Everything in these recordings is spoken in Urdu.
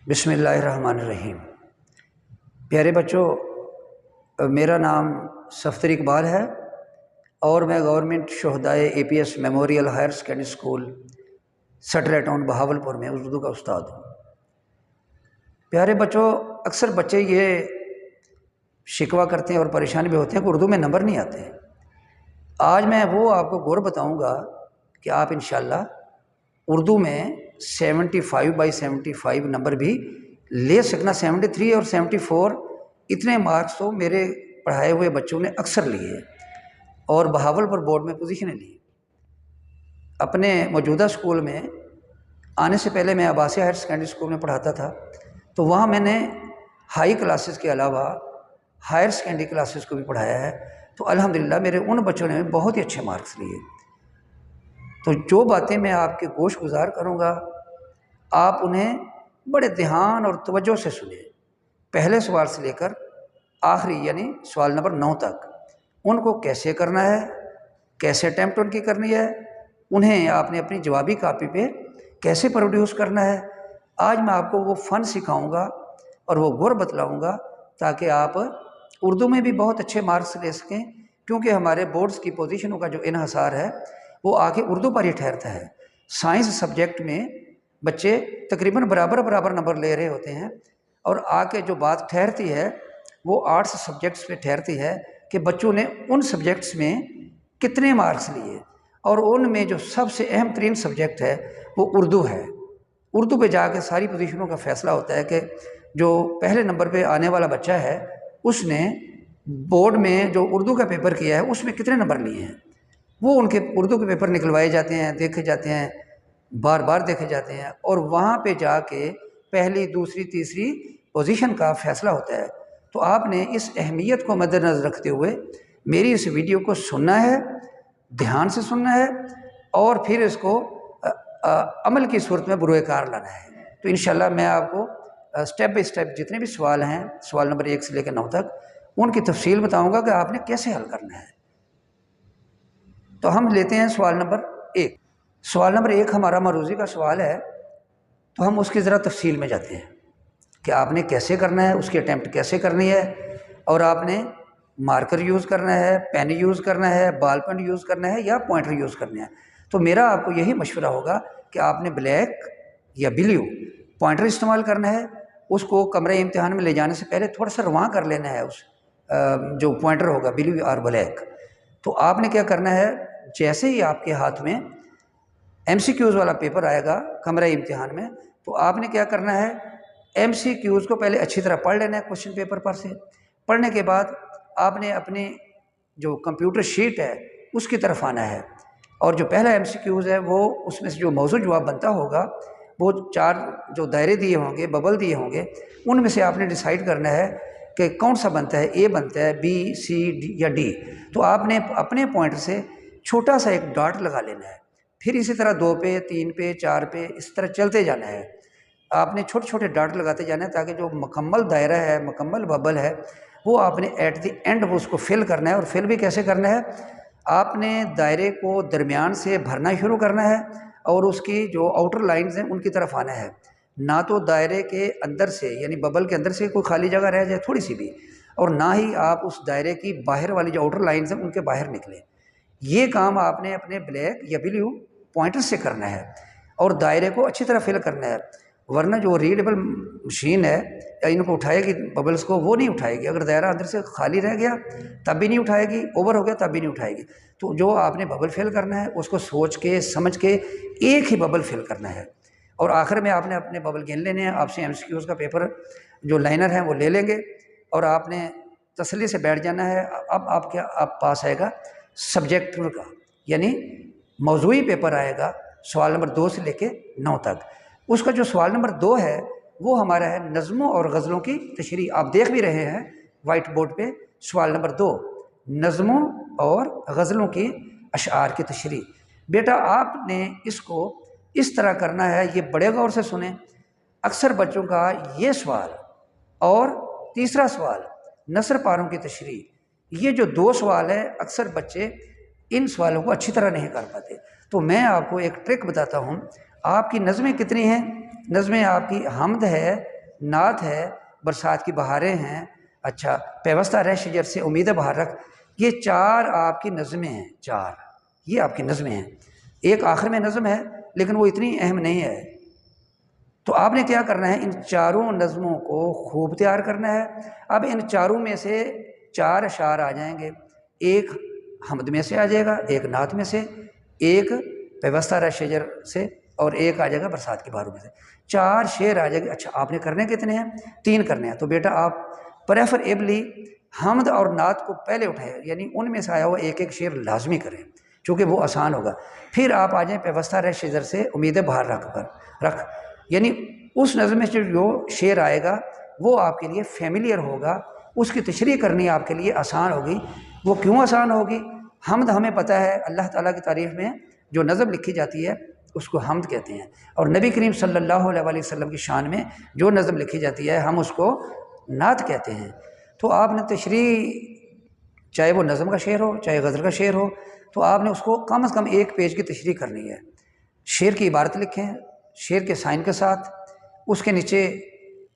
بسم اللہ الرحمن الرحیم۔ پیارے بچوں، میرا نام صفدر اقبال ہے اور میں گورنمنٹ شہدائے A P S memorial higher secondary school سٹرا ٹاؤن بہاولپور میں اردو کا استاد ہوں۔ پیارے بچوں، اکثر بچے یہ شکوہ کرتے ہیں اور پریشان بھی ہوتے ہیں کہ اردو میں نمبر نہیں آتے ہیں۔ آج میں وہ آپ کو غور بتاؤں گا کہ آپ انشاءاللہ اردو میں 75/75 نمبر بھی لے سکنا۔ 73 اور 74 اتنے مارکس تو میرے پڑھائے ہوئے بچوں نے اکثر لیے اور بہاولپور بورڈ میں پوزیشنیں لی۔ اپنے موجودہ اسکول میں آنے سے پہلے میں عباسیہ ہائر سیکنڈری اسکول میں پڑھاتا تھا، تو وہاں میں نے ہائی کلاسز کے علاوہ ہائر سیکنڈری کلاسز کو بھی پڑھایا ہے، تو الحمدللہ میرے ان بچوں نے بہت ہی اچھے مارکس لیے۔ تو جو باتیں میں آپ کے گوش گزار کروں گا، آپ انہیں بڑے دھیان اور توجہ سے سنیں، پہلے سوال سے لے کر آخری یعنی سوال نمبر 9 تک۔ ان کو کیسے کرنا ہے، کیسے اٹیمپٹ ان کی کرنی ہے، انہیں آپ نے اپنی جوابی کاپی پہ کیسے پروڈیوس کرنا ہے، آج میں آپ کو وہ فن سکھاؤں گا اور وہ گر بتلاؤں گا تاکہ آپ اردو میں بھی بہت اچھے مارکس لے سکیں، کیونکہ ہمارے بورڈز کی پوزیشنوں کا جو انحصار ہے وہ آ کے اردو پر ہی ٹھہرتا ہے۔ سائنس سبجیکٹ میں بچے تقریباً برابر نمبر لے رہے ہوتے ہیں، اور آ کے جو بات ٹھہرتی ہے وہ آرٹس سبجیکٹس پہ ٹھہرتی ہے کہ بچوں نے ان سبجیکٹس میں کتنے مارکس لیے، اور ان میں جو سب سے اہم ترین سبجیکٹ ہے وہ اردو ہے۔ اردو پہ جا کے ساری پوزیشنوں کا فیصلہ ہوتا ہے کہ جو پہلے نمبر پہ آنے والا بچہ ہے اس نے بورڈ میں جو اردو کا پیپر کیا ہے اس میں کتنے نمبر لیے ہیں۔ وہ ان کے اردو کے پیپر نکلوائے جاتے ہیں، دیکھے جاتے ہیں، بار بار دیکھے جاتے ہیں، اور وہاں پہ جا کے پہلی، دوسری، تیسری پوزیشن کا فیصلہ ہوتا ہے۔ تو آپ نے اس اہمیت کو مد نظر رکھتے ہوئے میری اس ویڈیو کو سننا ہے، دھیان سے سننا ہے، اور پھر اس کو عمل کی صورت میں بروئے کار لانا ہے۔ تو انشاءاللہ میں آپ کو سٹیپ بائی سٹیپ جتنے بھی سوال ہیں، سوال نمبر 1 سے لے کے 9 تک، ان کی تفصیل بتاؤں گا کہ آپ نے کیسے حل کرنا ہے۔ تو ہم لیتے ہیں سوال نمبر 1۔ سوال نمبر 1 ہمارا معروضی کا سوال ہے، تو ہم اس کی ذرا تفصیل میں جاتے ہیں کہ آپ نے کیسے کرنا ہے، اس کی اٹیمپٹ کیسے کرنی ہے، اور آپ نے مارکر یوز کرنا ہے، پین یوز کرنا ہے، بال پین یوز کرنا ہے یا پوائنٹر یوز کرنا ہے۔ تو میرا آپ کو یہی مشورہ ہوگا کہ آپ نے بلیک یا بلیو پوائنٹر استعمال کرنا ہے۔ اس کو کمرے امتحان میں لے جانے سے پہلے تھوڑا سا رواں کر لینا ہے اس جو پوائنٹر ہوگا بلیو اور بلیک۔ تو آپ نے کیا کرنا ہے، جیسے ہی آپ کے ہاتھ میں ایم سی کیوز والا پیپر آئے گا کمرہ امتحان میں، تو آپ نے کیا کرنا ہے، ایم سی کیوز کو پہلے اچھی طرح پڑھ لینا ہے کوشچن پیپر پر سے۔ پڑھنے کے بعد آپ نے اپنی جو کمپیوٹر شیٹ ہے اس کی طرف آنا ہے، اور جو پہلا ایم سی کیوز ہے وہ اس میں سے جو موضوع جواب بنتا ہوگا وہ 4 جو دائرے دیے ہوں گے، ببل دیے ہوں گے، ان میں سے آپ نے ڈیسائیڈ کرنا ہے کہ کون سا بنتا ہے، اے بنتا ہے، بی، سی، ڈی یا ڈی۔ تو آپ نے اپنے پوائنٹر سے چھوٹا سا ایک ڈاٹ لگا لینا ہے، پھر اسی طرح 2 پہ، 3 پہ، 4 پہ، اس طرح چلتے جانا ہے۔ آپ نے چھوٹے چھوٹے ڈاٹ لگاتے جانا ہے تاکہ جو مکمل دائرہ ہے، مکمل ببل ہے، وہ آپ نے ایٹ دی اینڈ وہ اس کو فل کرنا ہے۔ اور فل بھی کیسے کرنا ہے، آپ نے دائرے کو درمیان سے بھرنا شروع کرنا ہے، اور اس کی جو آؤٹر لائنز ہیں ان کی طرف آنا ہے، نہ تو دائرے کے اندر سے یعنی ببل کے اندر سے کوئی خالی جگہ رہ جائے تھوڑی سی بھی، اور نہ ہی آپ اس دائرے کی باہر والی جو آؤٹر لائنز ہیں ان کے باہر نکلیں۔ یہ کام آپ نے اپنے بلیک یا بلیو پوائنٹر سے کرنا ہے، اور دائرے کو اچھی طرح فل کرنا ہے، ورنہ جو ریڈیبل مشین ہے ان کو اٹھائے گی ببلز کو، وہ نہیں اٹھائے گی۔ اگر دائرہ اندر سے خالی رہ گیا تب بھی نہیں اٹھائے گی، اوور ہو گیا تب بھی نہیں اٹھائے گی۔ تو جو آپ نے ببل فل کرنا ہے اس کو سوچ کے سمجھ کے ایک ہی ببل فل کرنا ہے، اور آخر میں آپ نے اپنے ببل گن لینے ہیں۔ آپ سے ایم سی کیوز کا پیپر جو لائنر ہیں وہ لے لیں گے، اور آپ نے تسلی سے بیٹھ جانا ہے۔ اب آپ پاس آئے گا سبجیکٹ کا یعنی موضوعی پیپر آئے گا سوال نمبر 2 سے لے کے 9 تک۔ اس کا جو سوال نمبر 2 ہے وہ ہمارا ہے نظموں اور غزلوں کی تشریح۔ آپ دیکھ بھی رہے ہیں وائٹ بورڈ پہ سوال نمبر 2، نظموں اور غزلوں کی اشعار کی تشریح۔ بیٹا آپ نے اس کو اس طرح کرنا ہے، یہ بڑے غور سے سنیں۔ اکثر بچوں کا یہ سوال اور تیسرا سوال نثر پاروں کی تشریح، یہ جو 2 سوال ہیں اکثر بچے ان سوالوں کو اچھی طرح نہیں کر پاتے۔ تو میں آپ کو ایک ٹرک بتاتا ہوں۔ آپ کی نظمیں کتنی ہیں، نظمیں آپ کی حمد ہے نعت ہے برسات کی بہاریں ہیں، اچھا پیوستہ رہ شجر سے امید بہار رکھ، یہ 4 آپ کی نظمیں ہیں، 4 یہ آپ کی نظمیں ہیں۔ ایک آخر میں نظم ہے لیکن وہ اتنی اہم نہیں ہے، تو آپ نے کیا کرنا ہے، ان 4 نظموں کو خوب تیار کرنا ہے۔ اب ان 4 میں سے 4 اشعار آ جائیں گے، ایک حمد میں سے آ جائے گا، ایک نعت میں سے، ایک پیوستہ رہ شجر سے، اور ایک آ جائے گا برسات کی بہاروں میں سے، 4 شعر آ جائے گے۔ اچھا آپ نے کرنے کتنے ہیں؟ 3 کرنے ہیں، تو بیٹا آپ پریفریبلی حمد اور نعت کو پہلے اٹھائیں، یعنی ان میں سے آیا ہوا ایک ایک شعر لازمی کریں چونکہ وہ آسان ہوگا۔ پھر آپ آ جائیں پیوستہ رہ شجر سے امید بہار رکھ، یعنی اس نظم میں جو شعر آئے گا وہ آپ کے لیے فیملیئر ہوگا، اس کی تشریح کرنی آپ کے لیے آسان ہوگی۔ وہ کیوں آسان ہوگی؟ حمد ہمیں پتہ ہے اللہ تعالیٰ کی تعریف میں جو نظم لکھی جاتی ہے اس کو حمد کہتے ہیں، اور نبی کریم صلی اللہ علیہ وسلم کی شان میں جو نظم لکھی جاتی ہے ہم اس کو نعت کہتے ہیں۔ تو آپ نے تشریح، چاہے وہ نظم کا شعر ہو چاہے غزل کا شعر ہو، تو آپ نے اس کو کم از کم 1 پیج کی تشریح کرنی ہے۔ شعر کی عبارت لکھیں شعر کے سائن کے ساتھ، اس کے نیچے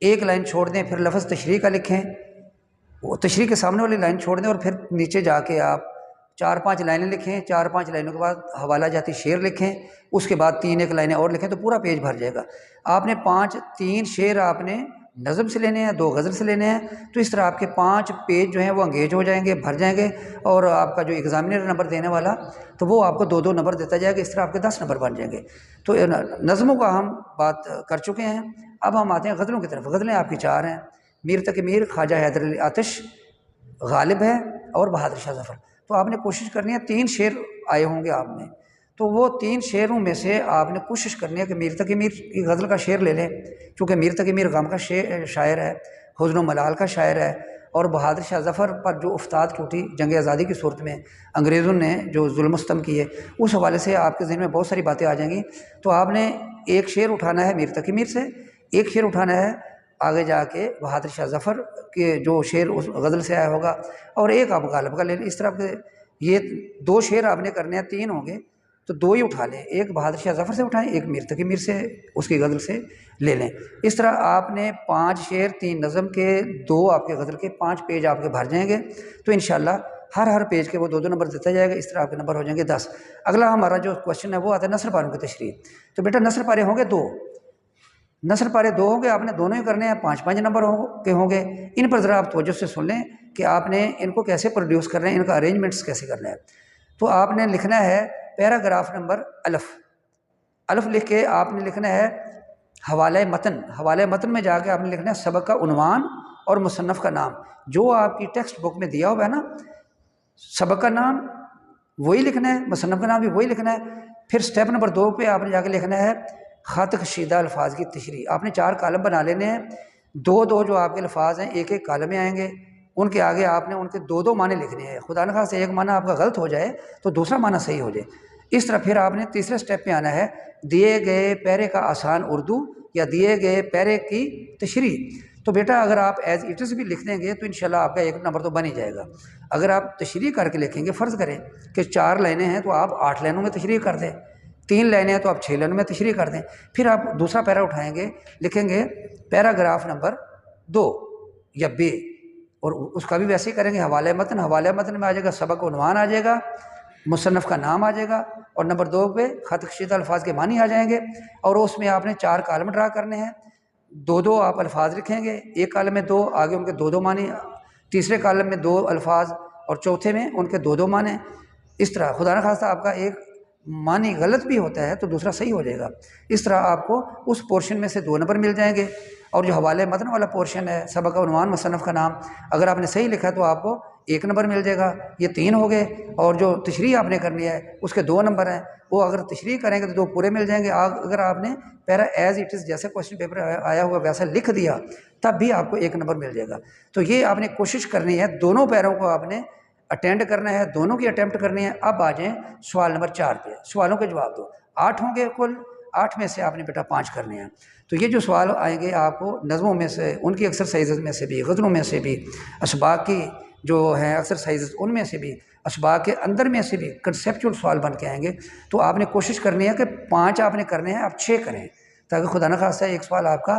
1 لائن چھوڑ دیں، پھر لفظ تشریح کا لکھیں، وہ تشریح کے سامنے والی لائن چھوڑ دیں، اور پھر نیچے جا کے آپ 4-5 لائنیں لکھیں، 4-5 لائنوں کے بعد حوالہ جاتی شعر لکھیں، اس کے بعد 3 لائنیں اور لکھیں، تو پورا پیج بھر جائے گا۔ آپ نے 3 شعر آپ نے نظم سے لینے ہیں، 2 غزل سے لینے ہیں، تو اس طرح آپ کے 5 پیج جو ہیں وہ انگیج ہو جائیں گے، بھر جائیں گے، اور آپ کا جو ایگزامینر نمبر دینے والا تو وہ آپ کو 2 نمبر دیتا جائے گا، اس طرح آپ کے 10 نمبر بن جائیں گے۔ تو نظموں کا ہم بات کر چکے ہیں، اب ہم آتے ہیں غزلوں کی طرف۔ غزلیں آپ کی 4 ہیں، میر تقی میر، خواجہ حیدر علی آتش، غالب ہے اور بہادر شاہ ظفر۔ تو آپ نے کوشش کرنی ہے، 3 شعر آئے ہوں گے آپ میں، تو وہ 3 شعروں میں سے آپ نے کوشش کرنی ہے کہ میر تقی میر کی غزل کا شعر لے لیں، چونکہ میر تقی میر غم کا شاعر ہے، حزن و ملال کا شاعر ہے، اور بہادر شاہ ظفر پر جو افتاد ٹوٹی جنگ آزادی کی صورت میں انگریزوں نے جو ظلم و ستم کیے، اس حوالے سے آپ کے ذہن میں بہت ساری باتیں آ جائیں گی۔ تو آپ نے 1 شعر اٹھانا ہے میر تقی میر سے، 1 شعر اٹھانا ہے آگے جا کے بہادر شاہ ظفر کے جو شعر اس غزل سے آیا ہوگا، اور 1 آپ غالب کا لے لیں۔ اس طرح کے یہ 2 شعر آپ نے کرنے ہیں، 3 ہوں گے تو 2 ہی اٹھا لیں، 1 بہادر شاہ ظفر سے اٹھائیں، 1 میر تقی میر سے اس کی غزل سے لے لیں۔ اس طرح آپ نے 5 شعر، 3 نظم کے، 2 آپ کے غزل کے، 5 پیج آپ کے بھر جائیں گے، تو انشاءاللہ ہر پیج کے وہ 2 نمبر دیتا جائے گا، اس طرح آپ کے نمبر ہو جائیں گے 10۔ اگلا ہمارا جو کوشچن ہے وہ آتا ہے نثر پاروں کی تشریح۔ تو بیٹا نثر پارے ہوں گے 2، نثر پارے 2 ہوں گے، آپ نے دونوں ہی کرنے ہیں، 5-5 نمبر کے ہوں گے۔ ان پر ذرا آپ توجہ سے سن لیں کہ آپ نے ان کو کیسے پروڈیوس کرنا ہے، ان کا ارینجمنٹس کیسے کرنا ہے۔ تو آپ نے لکھنا ہے پیراگراف نمبر الف لکھ کے آپ نے لکھنا ہے حوالہ متن میں جا کے آپ نے لکھنا ہے سبق کا عنوان اور مصنف کا نام، جو آپ کی ٹیکسٹ بک میں دیا ہوا ہے نا، سبق کا نام وہی لکھنا ہے، مصنف کا نام بھی وہی لکھنا ہے۔ پھر سٹیپ نمبر 2 پہ آپ نے جا کے لکھنا ہے خط کشیدہ الفاظ کی تشریح۔ آپ نے 4 کالم بنا لینے ہیں، 2 جو آپ کے الفاظ ہیں 1 کالم میں آئیں گے، ان کے آگے آپ نے ان کے 2 معنی لکھنے ہیں، خدا نخواستہ سے 1 معنی آپ کا غلط ہو جائے تو دوسرا معنی صحیح ہو جائے۔ اس طرح پھر آپ نے تیسرے سٹیپ پہ آنا ہے دیے گئے پیرے کا آسان اردو یا دیے گئے پیرے کی تشریح۔ تو بیٹا اگر آپ ایز اٹ از بھی لکھ دیں گے تو انشاءاللہ آپ کا 1 نمبر تو بن ہی جائے گا۔ اگر آپ تشریح کر کے لکھیں گے، فرض کریں کہ 4 لائنیں ہیں تو آپ 8 لائنوں میں تشریح کر دیں، 3 لائنیں ہیں تو آپ 6 لائنوں میں تشریح کر دیں۔ پھر آپ دوسرا پیرا اٹھائیں گے، لکھیں گے پیراگراف نمبر 2 یا بے، اور اس کا بھی ویسے ہی کریں گے حوالہ متن میں آ جائے گا سبق عنوان آ جائے گا، مصنف کا نام آ جائے گا، اور نمبر 2 پہ خط کشیدہ الفاظ کے معنی آ جائیں گے، اور اس میں آپ نے 4 کالم ڈرا کرنے ہیں، 2 آپ الفاظ لکھیں گے، 1 کالم میں 2 آگے ان کے 2 معنی، تیسرے کالم میں 2 الفاظ اور چوتھے میں ان کے 2 معنی۔ اس طرح خدا نخواستہ آپ کا 1 معنی غلط بھی ہوتا ہے تو دوسرا صحیح ہو جائے گا۔ اس طرح آپ کو اس پورشن میں سے 2 نمبر مل جائیں گے، اور جو حوالہ متن والا پورشن ہے سبق کا عنوان مصنف کا نام، اگر آپ نے صحیح لکھا تو آپ کو 1 نمبر مل جائے گا، یہ 3 ہو گئے، اور جو تشریح آپ نے کرنی ہے اس کے 2 نمبر ہیں، وہ اگر تشریح کریں گے تو 2 پورے مل جائیں گے۔ اگر آپ نے پیرا ایز اٹ از جیسے کوشچن پیپر آیا ہوا ویسا لکھ دیا تب بھی آپ کو 1 نمبر مل جائے گا۔ تو یہ آپ نے کوشش کرنی ہے، دونوں پیروں کو آپ نے اٹینڈ کرنا ہے، دونوں کی اٹیمپٹ کرنی ہے۔ اب آ جائیں سوال نمبر 4 پہ، سوالوں کے جواب دو۔ 8 ہوں گے کل، 8 میں سے آپ نے بیٹا 5 کرنے ہیں۔ تو یہ جو سوال آئیں گے آپ کو نظموں میں سے، ان کی ایکسرسائزز میں سے بھی، غزلوں میں سے بھی، اسباق کی جو ہیں ایکسرسائزز ان میں سے بھی، اسباق کے اندر میں سے بھی کنسیپچول سوال بن کے آئیں گے۔ تو آپ نے کوشش کرنی ہے کہ 5 آپ نے کرنے ہیں، آپ 6 کریں، تاکہ خدا نخواستہ ایک سوال آپ کا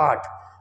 8।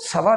1.25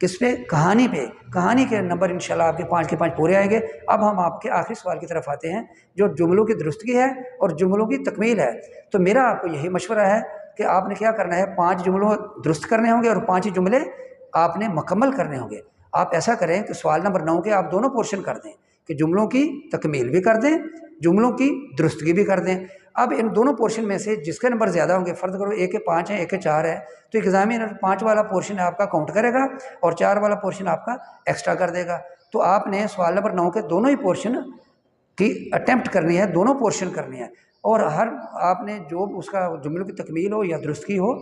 کس پہ؟ کہانی پہ. کہانی کے نمبر انشاءاللہ آپ کے 5 کے 5 پورے آئیں گے. اب ہم آپ کے آخری سوال کی طرف آتے ہیں جو جملوں کی درستگی ہے اور جملوں کی تکمیل ہے. تو میرا آپ کو یہی مشورہ ہے کہ آپ نے کیا کرنا ہے، 5 جملوں درست کرنے ہوں گے اور 5 جملے آپ نے مکمل کرنے ہوں گے. آپ ایسا کریں کہ سوال نمبر 9 کے آپ دونوں پورشن کر دیں کہ جملوں کی تکمیل بھی کر دیں، جملوں کی درستگی بھی کر دیں. اب ان دونوں پورشن میں سے جس کے نمبر زیادہ ہوں گے، فرض کرو 1 کے 5 ہیں 1 کے 4 ہے، تو ایگزامینر 5 والا پورشن آپ کا کاؤنٹ کرے گا اور 4 والا پورشن آپ کا ایکسٹرا کر دے گا. تو آپ نے سوال نمبر 9 کے دونوں ہی پورشن کی اٹیمپٹ کرنی ہے، دونوں پورشن کرنی ہے. اور ہر آپ نے جو اس کا جملوں کی تکمیل ہو یا درستگی ہو،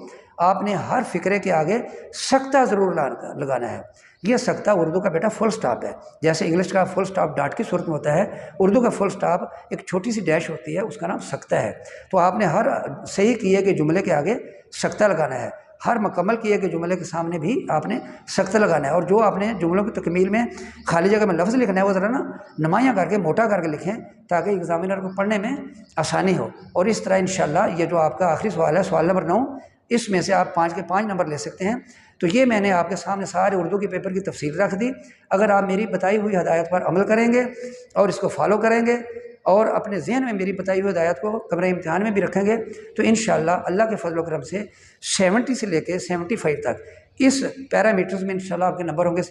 آپ نے ہر فقرے کے آگے سکتہ ضرور لگانا ہے. یہ سکتہ اردو کا بیٹا فل سٹاپ ہے. جیسے انگلش کا فل سٹاپ ڈاٹ کی صورت میں ہوتا ہے، اردو کا فل سٹاپ ایک چھوٹی سی ڈیش ہوتی ہے، اس کا نام سکتہ ہے. تو آپ نے ہر صحیح کیے کہ جملے کے آگے سکتہ لگانا ہے، ہر مکمل کیے کہ جملے کے سامنے بھی آپ نے سکتہ لگانا ہے. اور جو آپ نے جملوں کی تکمیل میں خالی جگہ میں لفظ لکھنا ہے وہ ذرا نا نمایاں کر کے موٹا کر کے لکھیں تاکہ ایگزامینر کو پڑھنے میں آسانی ہو. اور اس طرح انشاءاللہ یہ جو آپ کا آخری سوال ہے، سوال نمبر 9، اس میں سے آپ 5 کے 5 نمبر لے سکتے ہیں. تو یہ میں نے آپ کے سامنے سارے اردو کے پیپر کی تفصیل رکھ دی. اگر آپ میری بتائی ہوئی ہدایت پر عمل کریں گے اور اس کو فالو کریں گے اور اپنے ذہن میں میری بتائی ہوئی ہدایت کو کمرہ امتحان میں بھی رکھیں گے، تو انشاءاللہ اللہ کے فضل و کرم سے 70 سے لے کے 75 تک اس پیرامیٹرز میں انشاءاللہ آپ کے نمبر ہوں گے.